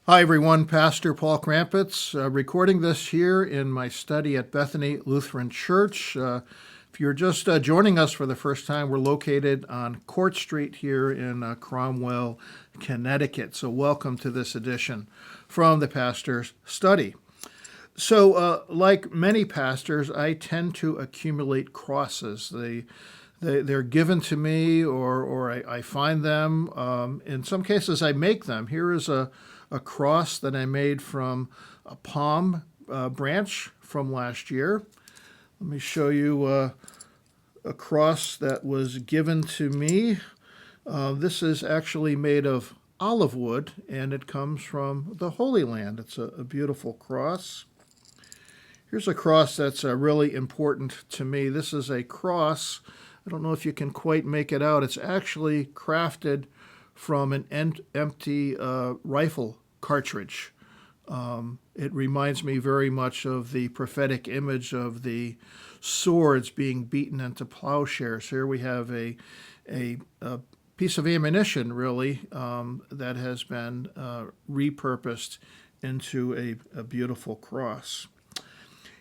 Hi, everyone. Pastor Paul Krampitz, recording this here in my study at Bethany Lutheran Church. If you're just joining us for the first time, we're located on Court Street here in Cromwell, Connecticut. So welcome to this edition from the Pastor's Study. So, like many pastors, I tend to accumulate crosses. They're given to me, or I find them. In some cases, I make them. Here is a cross that I made from a palm branch from last year. Let me show you a cross that was given to me. This is actually made of olive wood, and it comes from the Holy Land. It's a beautiful cross. Here's a cross that's really important to me. This is a cross. I don't know if you can quite make it out. It's actually crafted from an empty rifle cartridge. It reminds me very much of the prophetic image of the swords being beaten into plowshares. Here we have a piece of ammunition, really, that has been repurposed into a beautiful cross.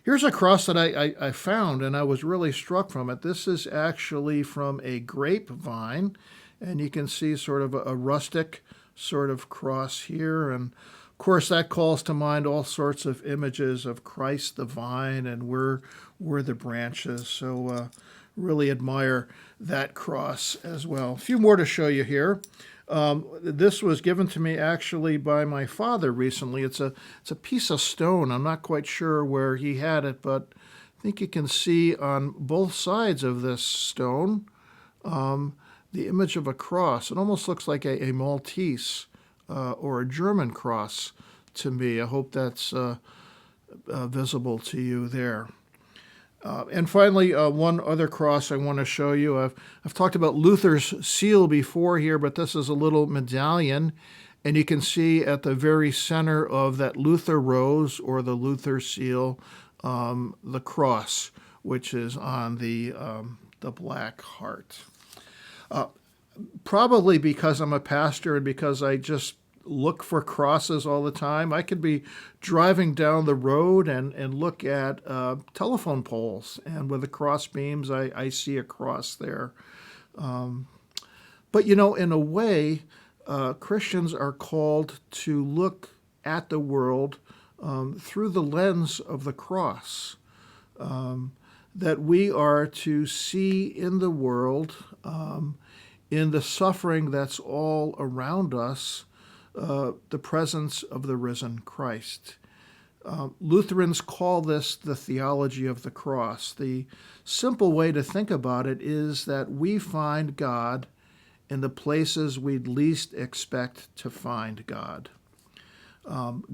Here's a cross that I found, and I was really struck from it. This is actually from a grapevine, and you can see sort of a rustic sort of cross here. And of course, that calls to mind all sorts of images of Christ the vine, and we're the branches. So really admire that cross as well. A few more to show you here. This was given to me actually by my father recently. It's a piece of stone. I'm not quite sure where he had it, but I think you can see on both sides of this stone the image of a cross. It almost looks like a Maltese or a German cross to me. I hope that's visible to you there. And finally, one other cross I want to show you. I've talked about Luther's seal before here, but this is a little medallion, and you can see at the very center of that Luther rose or the Luther seal, the cross, which is on the black heart. Probably because I'm a pastor and because I just look for crosses all the time. I could be driving down the road and look at telephone poles, and with the cross beams, I see a cross there. But in a way, Christians are called to look at the world through the lens of the cross. That we are to see in the world, in the suffering that's all around us, the presence of the risen Christ. Lutherans call this the theology of the cross. The simple way to think about it is that we find God in the places we'd least expect to find God.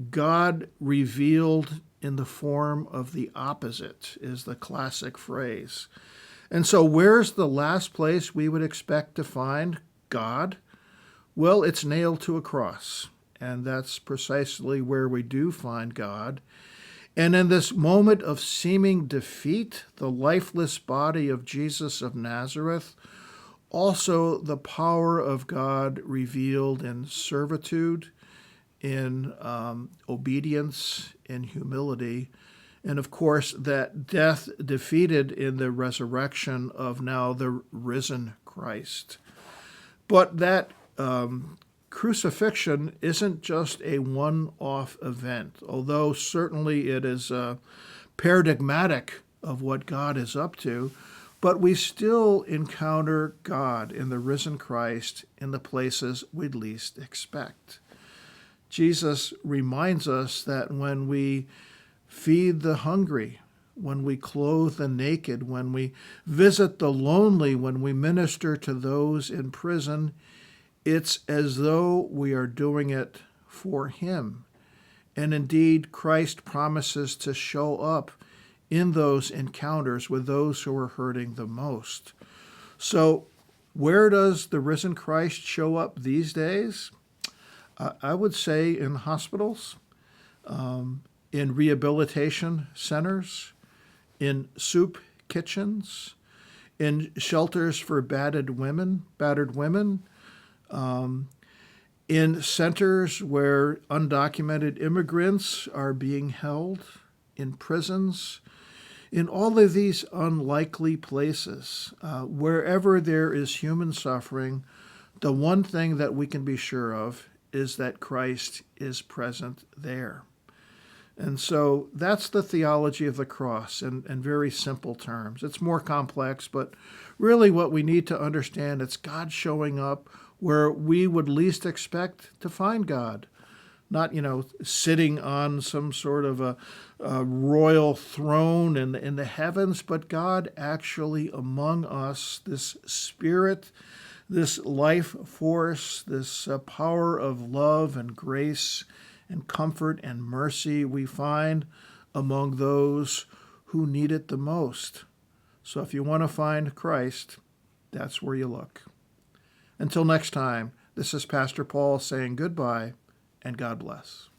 God revealed in the form of the opposite is the classic phrase. And so where's the last place we would expect to find God? Well, it's nailed to a cross, and that's precisely where we do find God. And in this moment of seeming defeat, the lifeless body of Jesus of Nazareth, also the power of God revealed in servitude, in obedience, in humility, and of course that death defeated in the resurrection of now the risen Christ. But that crucifixion isn't just a one-off event, although certainly it is paradigmatic of what God is up to, but we still encounter God in the risen Christ in the places we'd least expect. Jesus reminds us that when we feed the hungry, when we clothe the naked, when we visit the lonely, when we minister to those in prison, it's as though we are doing it for Him. And indeed, Christ promises to show up in those encounters with those who are hurting the most. So, where does the risen Christ show up these days? I would say in hospitals, in rehabilitation centers, in soup kitchens, in shelters for battered women, in centers where undocumented immigrants are being held, in prisons, in all of these unlikely places, wherever there is human suffering, the one thing that we can be sure of is that Christ is present there. And so that's the theology of the cross in very simple terms. It's more complex, but really what we need to understand, it's God showing up where we would least expect to find God. Not, sitting on some sort of a royal throne in the heavens, but God actually among us, this Spirit, this life force, this power of love and grace and comfort and mercy we find among those who need it the most. So if you want to find Christ, that's where you look. Until next time, this is Pastor Paul saying goodbye and God bless.